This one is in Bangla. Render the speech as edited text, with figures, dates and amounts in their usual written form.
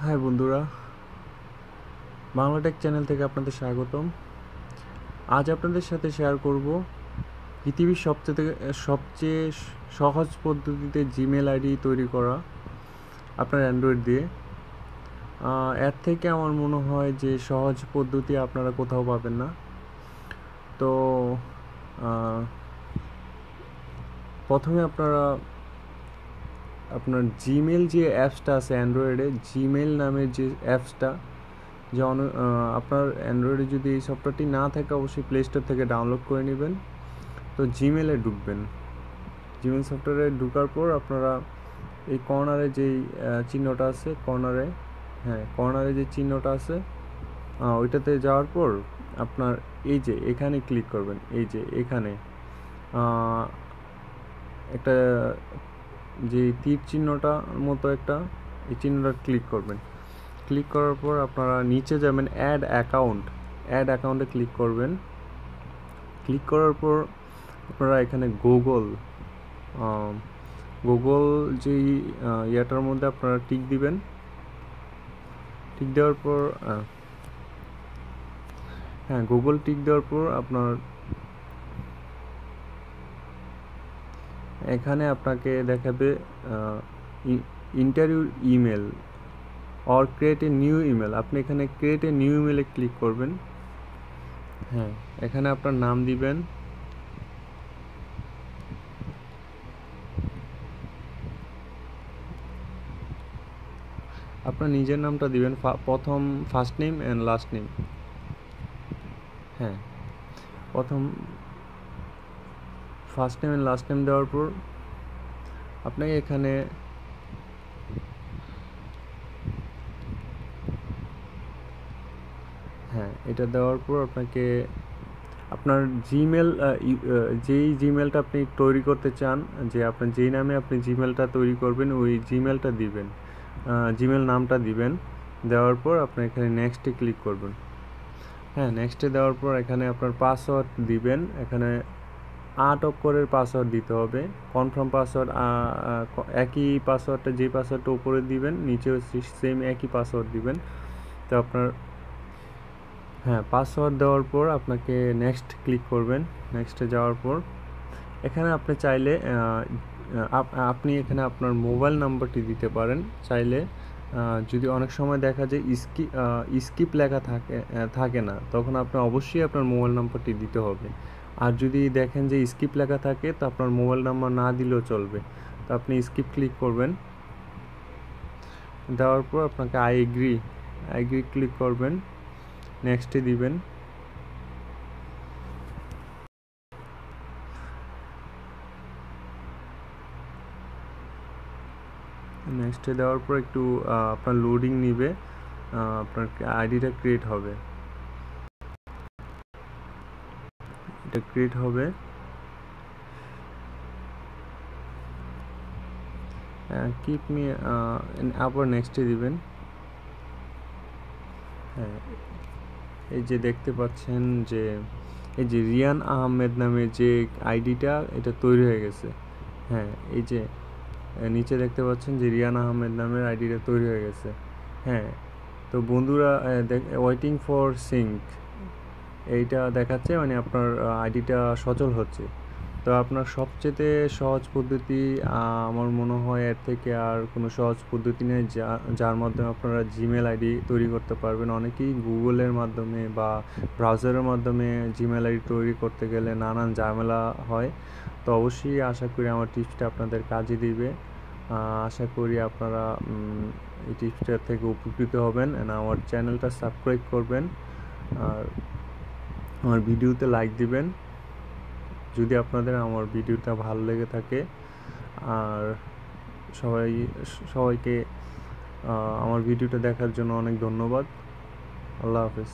হাই বন্ধুরা, বাংলাটেক চ্যানেল থেকে আপনাদের স্বাগতম। আজ আপনাদের সাথে শেয়ার করব পৃথিবীর সবচেয়ে সহজ পদ্ধতিতে জিমেল আইডি তৈরি করা আপনার অ্যান্ড্রয়েড দিয়ে। এর থেকে আমার মনে হয় যে সহজ পদ্ধতি আপনারা কোথাও পাবেন না। তো প্রথমে আপনার জিমেল যে অ্যাপসটা আছে অ্যান্ড্রয়েডে, জিমেল নামের যে অ্যাপসটা, যে আপনার অ্যান্ড্রয়েডে যদি এই সফটওয়্যারটি না থাকে অবশ্যই প্লে স্টোর থেকে ডাউনলোড করে নেবেন। তো জিমেলে ঢুকবেন। জিমেল সফটওয়্যারে ঢোকার পর আপনারা এই কর্নারে যেই চিহ্নটা আছে, কর্নারে যে চিহ্নটা আছে ওইটাতে যাওয়ার পর আপনার এই যে এখানে ক্লিক করবেন। এই যে এখানে একটা যে তীর চিহ্নটা মতো এই চিহ্নটা ক্লিক করবেন। ক্লিক করার পর আপনারা নিচে যাবেন, অ্যাড অ্যাকাউন্টে ক্লিক করবেন। ক্লিক করার পর আপনারা এখানে গুগল যেই ইয়াটার মধ্যে আপনারা টিক দিবেন। টিক দেওয়ার পর গুগল টিক দেওয়ার পর আপনার এখানে আপনাকে দেখাবে interview email or create a new email. আপনি এখানে ক্রিয়েট এ নিউ ইমেলে ক্লিক করবেন। এখানে আপনার নাম দিবেন। আপনার নিজের নামটা দিবেন, প্রথম first name and last name. প্রথম first name and last name দেওয়ার পর আপনাকে এখানে এটা দেওয়ার পর আপনাকে আপনার জিমেল যেই জিমেলটা আপনি তৈরি করতে চান, যে আপনার যেই নামে আপনি জিমেলটা তৈরি করবেন ওই জিমেলটা দিবেন, জিমেল নামটা দিবেন। দেওয়ার পর আপনি এখানে নেক্সটে ক্লিক করবেন। নেক্সটে দেওয়ার পর এখানে আপনার পাসওয়ার্ড দিবেন। এখানে 8 অক্ষরের পাসওয়ার্ড দিতে হবে, কনফার্ম পাসওয়ার্ড। একই পাসওয়ার্ডটা, যে পাসওয়ার্ডটা উপরে দিবেন নিচেও সেম একই পাসওয়ার্ড দিবেন। তো আপনার পাসওয়ার্ড দেওয়ার পর আপনাকে নেক্সট ক্লিক করবেন। নেক্সটে যাওয়ার পর এখানে আপনি চাইলে আপনি এখানে আপনার মোবাইল নাম্বারটি দিতে পারেন চাইলে। যদি অনেক সময় দেখা যায় স্কিপ লেখা থাকে না, তখন আপনি অবশ্যই আপনার মোবাইল নাম্বারটি দিতে হবে। আর যদি দেখেন যে স্কিপ লেখা থাকে তো আপনার মোবাইল নাম্বার না দিলেও চলবে। তো আপনি স্কিপ ক্লিক করবেন। দেওয়ার পর আপনাকে আই এগ্রি ক্লিক করবেন, নেক্সটে দিবেন। নেক্সটে দেওয়ার পর একটু আপনার লোডিং নিবে, আপনার আইডিটা ক্রিয়েট হবে। এটা ক্রিয়েট হবে। কিপ মি আবার নেক্সটে দিবেন। এই যে দেখতে পাচ্ছেন যে এই যে রিয়ান আহমেদ নামে যে আইডিটা, এটা তৈরি হয়ে গেছে। এই যে নিচে দেখতে পাচ্ছেন যে রিয়ান আহমেদ নামের আইডিটা তৈরি হয়ে গেছে। তো বন্ধুরা, ওয়েটিং ফর সিঙ্ক এইটা দেখাচ্ছে, মানে আপনার আইডিটা সচল হচ্ছে। তো আপনার সবচেয়ে সহজ পদ্ধতি, আমার মনে হয় এর থেকে আর কোনো সহজ পদ্ধতি নেই যার মাধ্যমে আপনারা জিমেল আইডি তৈরি করতে পারবেন। অনেকেই গুগলের মাধ্যমে বা ব্রাউজারের মাধ্যমে জিমেল আইডি তৈরি করতে গেলে নানান ঝামেলা হয়। তো অবশ্যই আশা করি আমার টিপসটা আপনাদের কাজে দিবে। আশা করি আপনারা এই টিপসটার থেকে উপকৃত হবেন। আমার চ্যানেলটা সাবস্ক্রাইব করবেন আর আমার ভিডিওতে লাইক দিবেন যদি আপনাদের আমার ভিডিওটা ভালো লেগে থাকে। আর সবাইকে আমার ভিডিওটা দেখার জন্য অনেক ধন্যবাদ। আল্লাহ হাফেজ।